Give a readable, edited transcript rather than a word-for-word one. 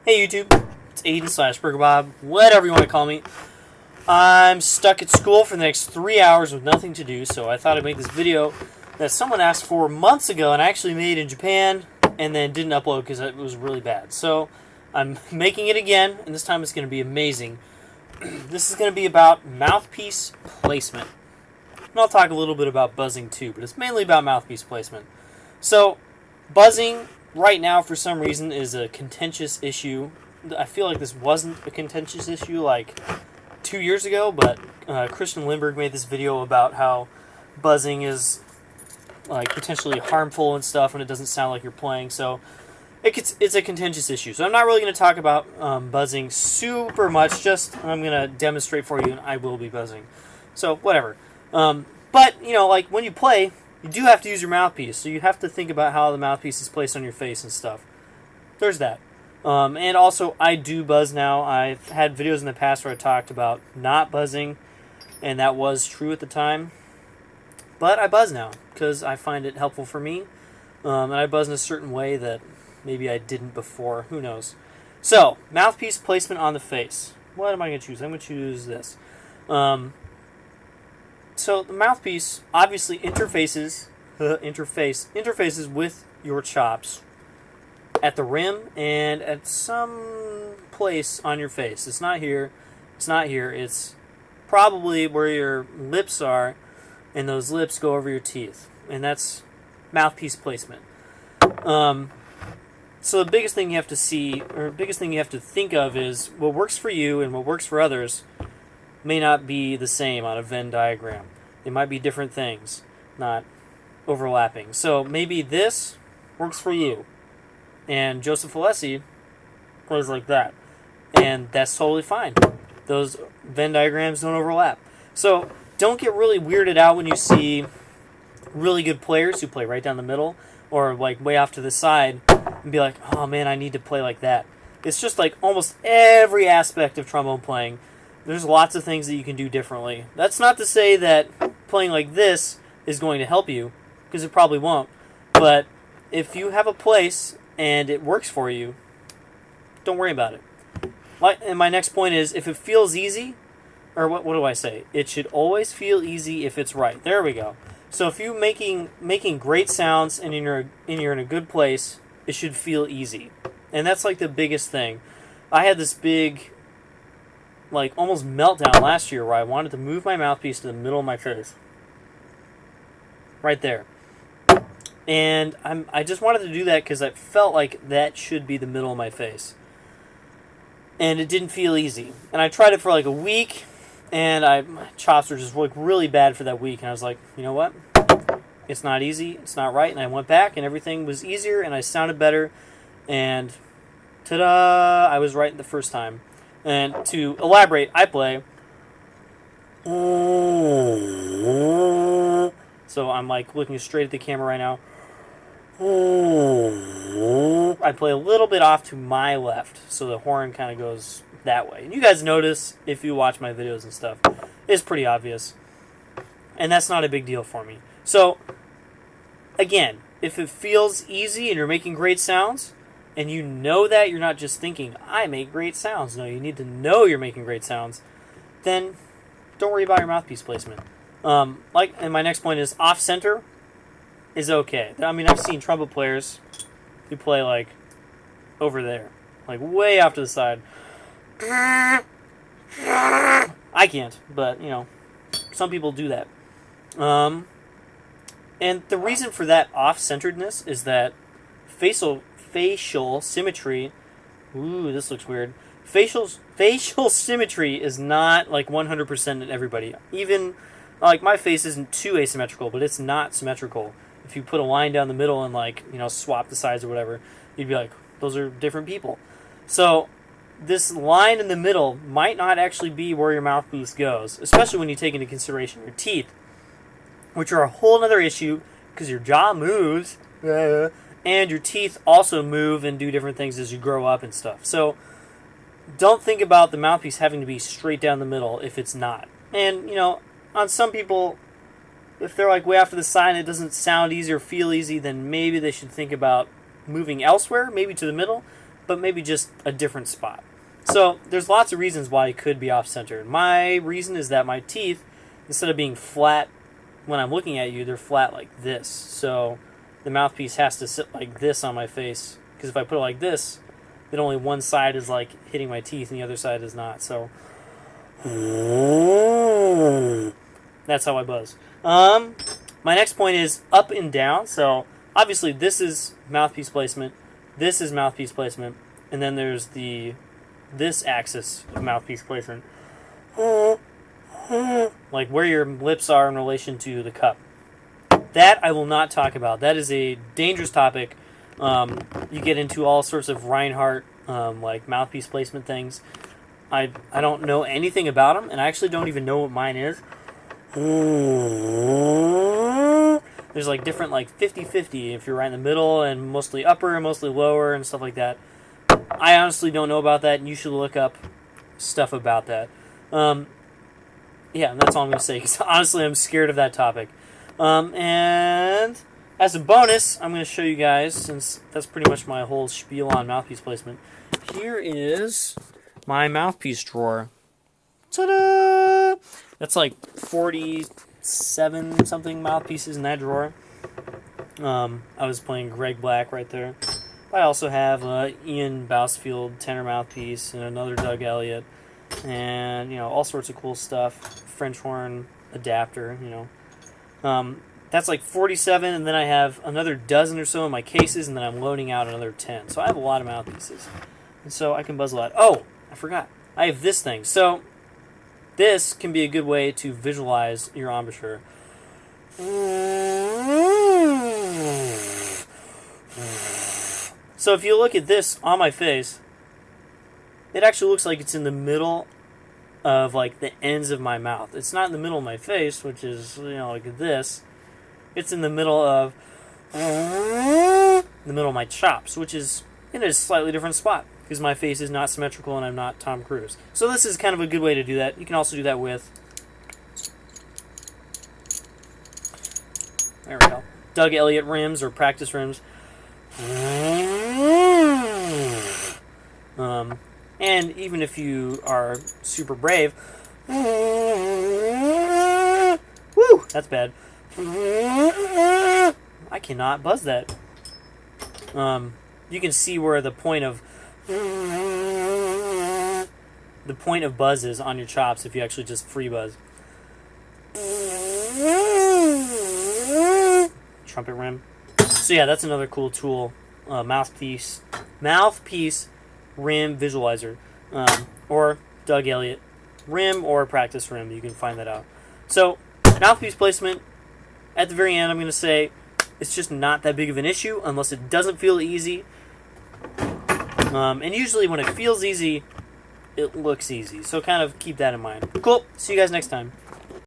Hey YouTube, it's Aiden/BurgerBob, whatever you want to call me. I'm stuck at school for the next 3 hours with nothing to do, so I thought I'd make this video that someone asked for months ago and I actually made in Japan and then didn't upload because it was really bad. So I'm making it again, and this time it's going to be amazing. This is going to be about mouthpiece placement. And I'll talk a little bit about buzzing too, but it's mainly about mouthpiece placement. So, buzzing right now, for some reason, is a contentious issue. I feel like this wasn't a contentious issue like 2 years ago, but Christian Lindbergh made this video about how buzzing is like potentially harmful and stuff, and it doesn't sound like you're playing. So it's a contentious issue. So I'm not really going to talk about buzzing super much. Just I'm going to demonstrate for you, and I will be buzzing. So whatever. But you know, like when you play, you do have to use your mouthpiece, so you have to think about how the mouthpiece is placed on your face and stuff. There's that. And also, I do buzz now. I've had videos in the past where I talked about not buzzing, and that was true at the time. But I buzz now, because I find it helpful for me. And I buzz in a certain way that maybe I didn't before. Who knows? So, mouthpiece placement on the face. What am I going to choose? I'm going to choose this. So the mouthpiece obviously interfaces with your chops at the rim and at some place on your face. It's not here. It's not here. It's probably where your lips are, and those lips go over your teeth. And that's mouthpiece placement. So the biggest thing you have to see, or biggest thing you have to think of, is what works for you and what works for others may not be the same on a Venn diagram. They might be different things, not overlapping. So maybe this works for you, and Joseph Alessi plays like that, and that's totally fine. Those Venn diagrams don't overlap. So don't get really weirded out when you see really good players who play right down the middle or like way off to the side and be like, oh man, I need to play like that. It's just like almost every aspect of trombone playing. There's lots of things that you can do differently. That's not to say that playing like this is going to help you, because it probably won't. But if you have a place and it works for you, don't worry about it. And my next point is, if it feels easy, or what do I say? It should always feel easy if it's right. There we go. So if you're making great sounds and you're in a good place, it should feel easy. And that's like the biggest thing. I had this big, like almost meltdown last year where I wanted to move my mouthpiece to the middle of my face. Right there. And I just wanted to do that because I felt like that should be the middle of my face. And it didn't feel easy. And I tried it for like a week, and my chops were just like really bad for that week. And I was like, you know what? It's not easy. It's not right. And I went back, and everything was easier, and I sounded better. And ta-da! I was right the first time. And to elaborate, I play. So I'm like looking straight at the camera right now. I play a little bit off to my left, so the horn kind of goes that way. And you guys notice if you watch my videos and stuff. It's pretty obvious. And that's not a big deal for me. So, again, if it feels easy and you're making great sounds, and you know that, you're not just thinking, I make great sounds. No, you need to know you're making great sounds. Then don't worry about your mouthpiece placement. And my next point is off-center is okay. I mean, I've seen trumpet players who play like over there, like way off to the side. I can't, but you know, some people do that. And the reason for that off-centeredness is that facial symmetry. Ooh, this looks weird. Facial symmetry is not like 100% in everybody. Even like my face isn't too asymmetrical, but it's not symmetrical. If you put a line down the middle and like, you know, swap the sides or whatever, you'd be like, those are different people. So this line in the middle might not actually be where your mouthpiece goes, especially when you take into consideration your teeth, which are a whole other issue because your jaw moves. And your teeth also move and do different things as you grow up and stuff. So don't think about the mouthpiece having to be straight down the middle if it's not. And, you know, on some people, if they're like way off to the side and it doesn't sound easy or feel easy, then maybe they should think about moving elsewhere, maybe to the middle. but maybe just a different spot. So there's lots of reasons why it could be off-center. My reason is that my teeth, instead of being flat when I'm looking at you, they're flat like this. So the mouthpiece has to sit like this on my face, because if I put it like this, then only one side is like hitting my teeth and the other side is not. So that's how I buzz. My next point is up and down. So obviously this is mouthpiece placement, this is mouthpiece placement, and then there's this axis of mouthpiece placement, like where your lips are in relation to the cup. That I will not talk about. That is a dangerous topic. You get into all sorts of Reinhardt like mouthpiece placement things. I don't know anything about them, and I actually don't even know what mine is. There's like different like 50-50 if you're right in the middle, and mostly upper and mostly lower and stuff like that. I honestly don't know about that, and you should look up stuff about that. Yeah, and that's all I'm going to say, because honestly I'm scared of that topic. And as a bonus, I'm going to show you guys, since that's pretty much my whole spiel on mouthpiece placement, here is my mouthpiece drawer. Ta-da! That's like 47 something mouthpieces in that drawer. I was playing Greg Black right there. I also have Ian Bousfield tenor mouthpiece and another Doug Elliott, and all sorts of cool stuff. French horn adapter, That's like 47, and then I have another dozen or so in my cases, and then I'm loading out another 10. So I have a lot of mouthpieces, and so I can buzz a lot. Oh, I forgot. I have this thing. So this can be a good way to visualize your embouchure. So if you look at this on my face, it actually looks like it's in the middle of like the ends of my mouth. It's not in the middle of my face, which is like this. It's in the middle of my chops, which is in a slightly different spot, because my face is not symmetrical and I'm not Tom Cruise. So this is kind of a good way to do that. You can also do that with, there we go, Doug Elliott rims or practice rims. And even if you are super brave, woo, that's bad. I cannot buzz that. You can see where the point of buzz is on your chops if you actually just free buzz. Trumpet rim. So yeah, that's another cool tool. Mouthpiece rim visualizer, or Doug Elliott rim or practice rim. You can find that out. So mouthpiece placement, at the very end, I'm going to say it's just not that big of an issue unless it doesn't feel easy. And usually when it feels easy, it looks easy. So kind of keep that in mind. Cool. See you guys next time.